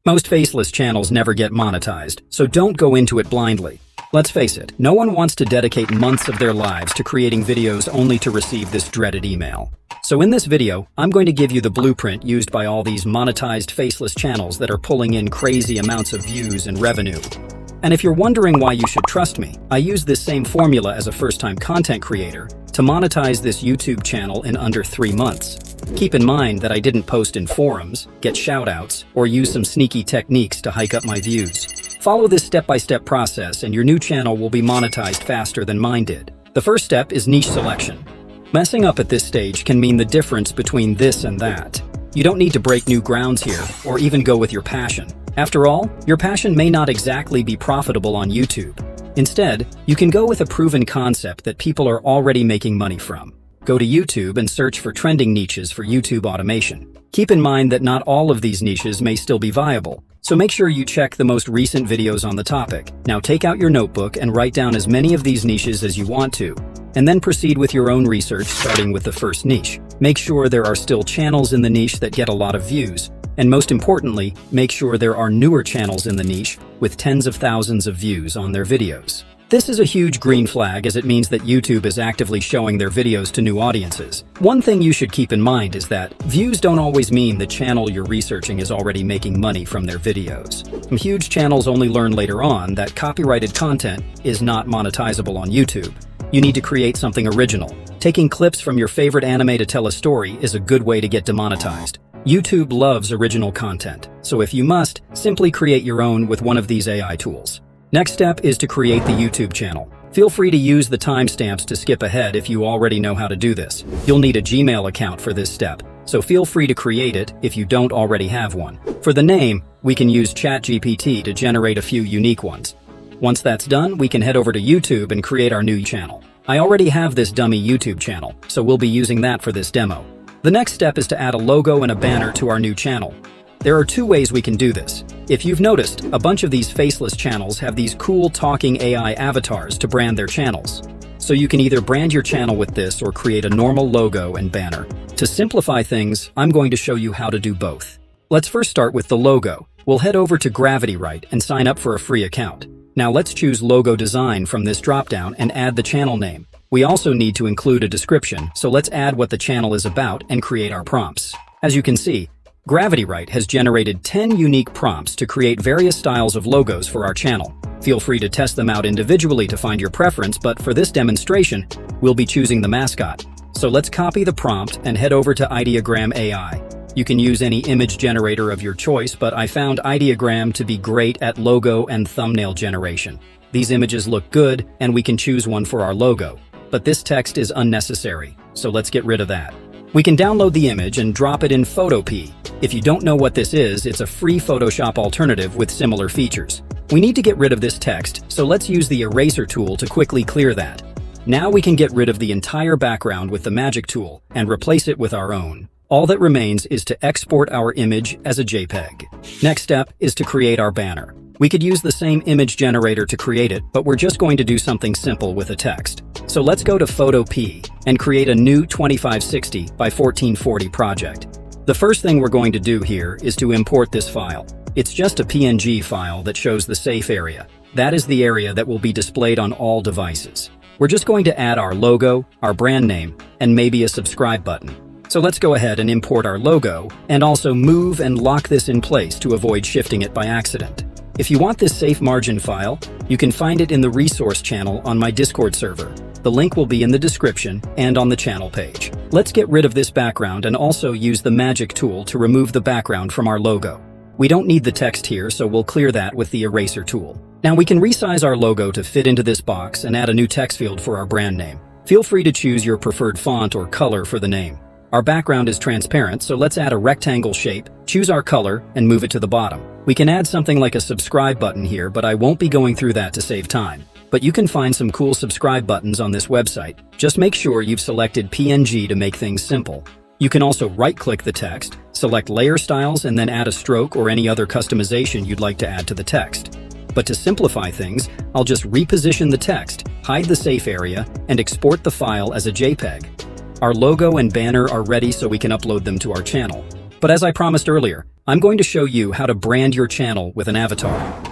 Most faceless channels never get monetized, so don't go into it blindly. Let's face it, no one wants to dedicate months of their lives to creating videos only to receive this dreaded email. So in this video, I'm going to give you the blueprint used by all these monetized faceless channels that are pulling in crazy amounts of views and revenue. And if you're wondering why you should trust me, I use this same formula as a first-time content creator to monetize this YouTube channel in under 3 months. Keep in mind that I didn't post in forums, get shoutouts, or use some sneaky techniques to hike up my views. Follow this step-by-step process and your new channel will be monetized faster than mine did. The first step is niche selection. Messing up at this stage can mean the difference between this and that. You don't need to break new grounds here, or even go with your passion. After all, your passion may not exactly be profitable on YouTube. Instead, you can go with a proven concept that people are already making money from. Go to YouTube and search for trending niches for YouTube automation. Keep in mind that not all of these niches may still be viable, so make sure you check the most recent videos on the topic. Now take out your notebook and write down as many of these niches as you want to, and then proceed with your own research starting with the first niche. Make sure there are still channels in the niche that get a lot of views, and most importantly, make sure there are newer channels in the niche with tens of thousands of views on their videos. This is a huge green flag as it means that YouTube is actively showing their videos to new audiences. One thing you should keep in mind is that views don't always mean the channel you're researching is already making money from their videos. Some huge channels only learn later on that copyrighted content is not monetizable on YouTube. You need to create something original. Taking clips from your favorite anime to tell a story is a good way to get demonetized. YouTube loves original content, so if you must, simply create your own with one of these AI tools. Next step is to create the YouTube channel. Feel free to use the timestamps to skip ahead if you already know how to do this. You'll need a Gmail account for this step, so feel free to create it if you don't already have one. For the name, we can use ChatGPT to generate a few unique ones. Once that's done, we can head over to YouTube and create our new channel. I already have this dummy YouTube channel, so we'll be using that for this demo. The next step is to add a logo and a banner to our new channel. There are 2 ways we can do this. If you've noticed, a bunch of these faceless channels have these cool talking AI avatars to brand their channels. So you can either brand your channel with this or create a normal logo and banner. To simplify things, I'm going to show you how to do both. Let's first start with the logo. We'll head over to GravityWrite and sign up for a free account. Now let's choose logo design from this dropdown and add the channel name. We also need to include a description, so let's add what the channel is about and create our prompts. As you can see, GravityWrite has generated 10 unique prompts to create various styles of logos for our channel. Feel free to test them out individually to find your preference, but for this demonstration, we'll be choosing the mascot. So let's copy the prompt and head over to Ideogram AI. You can use any image generator of your choice, but I found Ideogram to be great at logo and thumbnail generation. These images look good, and we can choose one for our logo. But this text is unnecessary, so let's get rid of that. We can download the image and drop it in PhotoPea. If you don't know what this is, it's a free Photoshop alternative with similar features. We need to get rid of this text, so let's use the eraser tool to quickly clear that. Now we can get rid of the entire background with the magic tool and replace it with our own. All that remains is to export our image as a JPEG. Next step is to create our banner. We could use the same image generator to create it, but we're just going to do something simple with a text. So let's go to PhotoPea and create a new 2560 by 1440 project. The first thing we're going to do here is to import this file. It's just a PNG file that shows the safe area. That is the area that will be displayed on all devices. We're just going to add our logo, our brand name, and maybe a subscribe button. So let's go ahead and import our logo and also move and lock this in place to avoid shifting it by accident. If you want this safe margin file, you can find it in the resource channel on my Discord server. The link will be in the description and on the channel page. Let's get rid of this background and also use the magic tool to remove the background from our logo. We don't need the text here, so we'll clear that with the eraser tool. Now we can resize our logo to fit into this box and add a new text field for our brand name. Feel free to choose your preferred font or color for the name. Our background is transparent, so let's add a rectangle shape, choose our color, and move it to the bottom. We can add something like a subscribe button here, but I won't be going through that to save time. But you can find some cool subscribe buttons on this website. Just make sure you've selected PNG to make things simple. You can also right-click the text, select layer styles, and then add a stroke or any other customization you'd like to add to the text. But to simplify things, I'll just reposition the text, hide the safe area, and export the file as a JPEG. Our logo and banner are ready so we can upload them to our channel. But as I promised earlier, I'm going to show you how to brand your channel with an avatar.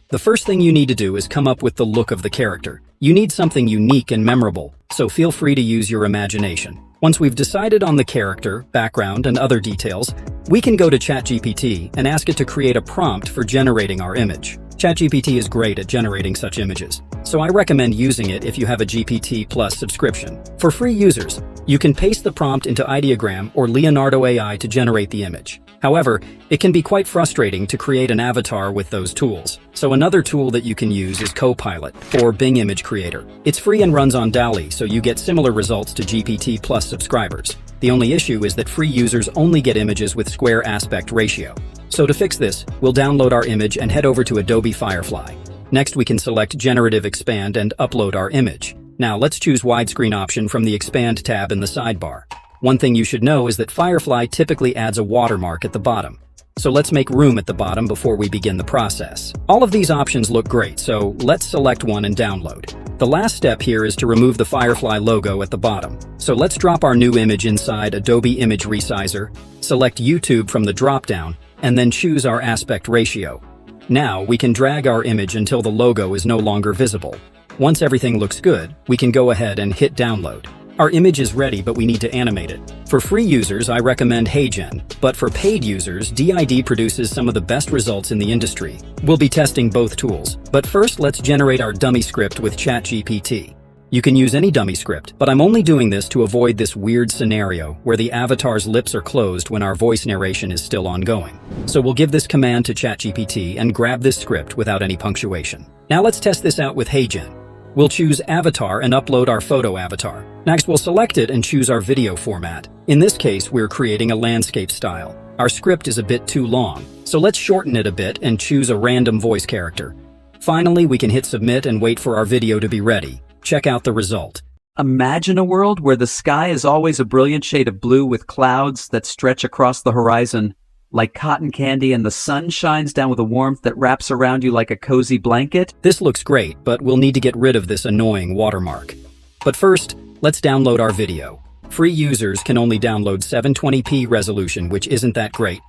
The first thing you need to do is come up with the look of the character. You need something unique and memorable, so feel free to use your imagination. Once we've decided on the character, background, and other details, we can go to ChatGPT and ask it to create a prompt for generating our image. ChatGPT is great at generating such images, so I recommend using it if you have a GPT Plus subscription. For free users, you can paste the prompt into Ideogram or Leonardo AI to generate the image. However, it can be quite frustrating to create an avatar with those tools. So another tool that you can use is Copilot, or Bing Image Creator. It's free and runs on DALL-E, so you get similar results to GPT Plus subscribers. The only issue is that free users only get images with square aspect ratio. So to fix this, we'll download our image and head over to Adobe Firefly. Next, we can select Generative Expand and upload our image. Now let's choose widescreen option from the Expand tab in the sidebar. One thing you should know is that Firefly typically adds a watermark at the bottom. So let's make room at the bottom before we begin the process. All of these options look great, so let's select one and download. The last step here is to remove the Firefly logo at the bottom. So let's drop our new image inside Adobe Image Resizer, select YouTube from the drop-down, and then choose our aspect ratio. Now we can drag our image until the logo is no longer visible. Once everything looks good, we can go ahead and hit download. Our image is ready, but we need to animate it. For free users, I recommend HeyGen, but for paid users, DID produces some of the best results in the industry. We'll be testing both tools, but first let's generate our dummy script with ChatGPT. You can use any dummy script, but I'm only doing this to avoid this weird scenario where the avatar's lips are closed when our voice narration is still ongoing. So we'll give this command to ChatGPT and grab this script without any punctuation. Now let's test this out with HeyGen. We'll choose Avatar and upload our photo avatar. Next, we'll select it and choose our video format. In this case, we're creating a landscape style. Our script is a bit too long, so let's shorten it a bit and choose a random voice character. Finally, we can hit submit and wait for our video to be ready. Check out the result. Imagine a world where the sky is always a brilliant shade of blue with clouds that stretch across the horizon like cotton candy, and the sun shines down with a warmth that wraps around you like a cozy blanket. This looks great, but we'll need to get rid of this annoying watermark. But first, let's download our video. Free users can only download 720p resolution, which isn't that great,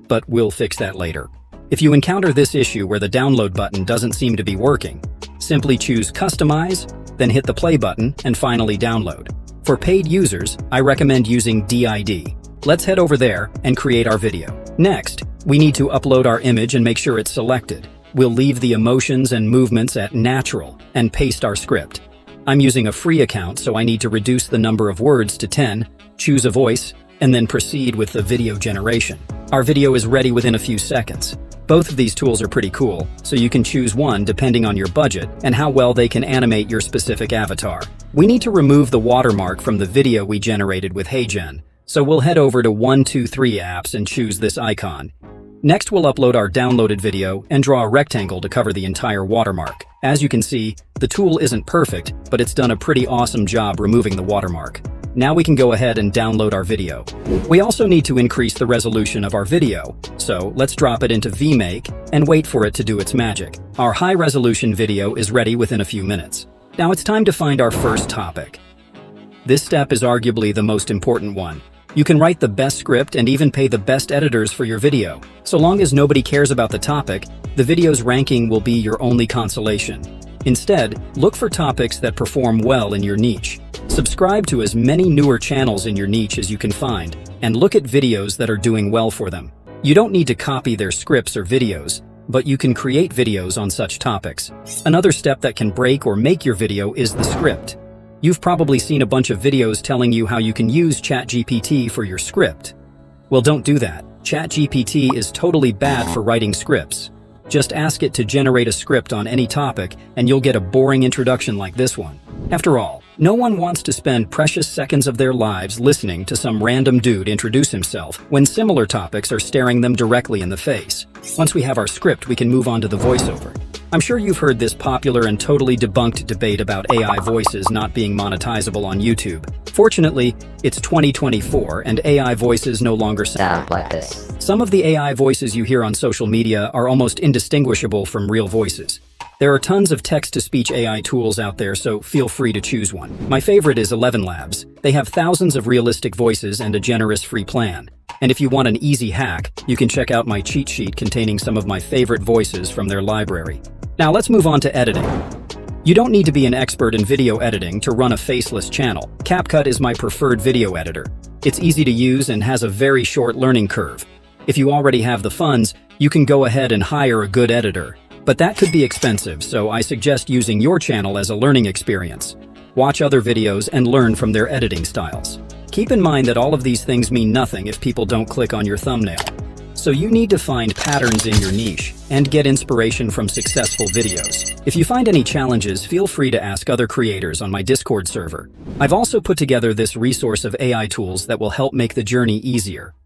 but we'll fix that later. If you encounter this issue where the download button doesn't seem to be working, simply choose Customize, then hit the play button, and finally download. For paid users, I recommend using DID. Let's head over there and create our video. Next, we need to upload our image and make sure it's selected. We'll leave the emotions and movements at natural and paste our script. I'm using a free account, so I need to reduce the number of words to 10, choose a voice, and then proceed with the video generation. Our video is ready within a few seconds. Both of these tools are pretty cool, so you can choose one depending on your budget and how well they can animate your specific avatar. We need to remove the watermark from the video we generated with HeyGen, so we'll head over to 123 apps and choose this icon. Next, we'll upload our downloaded video and draw a rectangle to cover the entire watermark. As you can see, the tool isn't perfect, but it's done a pretty awesome job removing the watermark. Now we can go ahead and download our video. We also need to increase the resolution of our video, so let's drop it into vMake and wait for it to do its magic. Our high-resolution video is ready within a few minutes. Now it's time to find our first topic. This step is arguably the most important one. You can write the best script and even pay the best editors for your video. So long as nobody cares about the topic, the video's ranking will be your only consolation. Instead, look for topics that perform well in your niche. Subscribe to as many newer channels in your niche as you can find, and look at videos that are doing well for them. You don't need to copy their scripts or videos, but you can create videos on such topics. Another step that can break or make your video is the script. You've probably seen a bunch of videos telling you how you can use ChatGPT for your script. Well, don't do that. ChatGPT is totally bad for writing scripts. Just ask it to generate a script on any topic, and you'll get a boring introduction like this one. After all, no one wants to spend precious seconds of their lives listening to some random dude introduce himself when similar topics are staring them directly in the face. Once we have our script, we can move on to the voiceover. I'm sure you've heard this popular and totally debunked debate about AI voices not being monetizable on YouTube. Fortunately, it's 2024 and AI voices no longer sound like this. Some of the AI voices you hear on social media are almost indistinguishable from real voices. There are tons of text-to-speech AI tools out there, so feel free to choose one. My favorite is ElevenLabs. They have thousands of realistic voices and a generous free plan. And if you want an easy hack, you can check out my cheat sheet containing some of my favorite voices from their library. Now let's move on to editing. You don't need to be an expert in video editing to run a faceless channel. CapCut is my preferred video editor. It's easy to use and has a very short learning curve. If you already have the funds, you can go ahead and hire a good editor. But that could be expensive, so I suggest using your channel as a learning experience. Watch other videos and learn from their editing styles. Keep in mind that all of these things mean nothing if people don't click on your thumbnail. So you need to find patterns in your niche and get inspiration from successful videos. If you find any challenges, feel free to ask other creators on my Discord server. I've also put together this resource of AI tools that will help make the journey easier.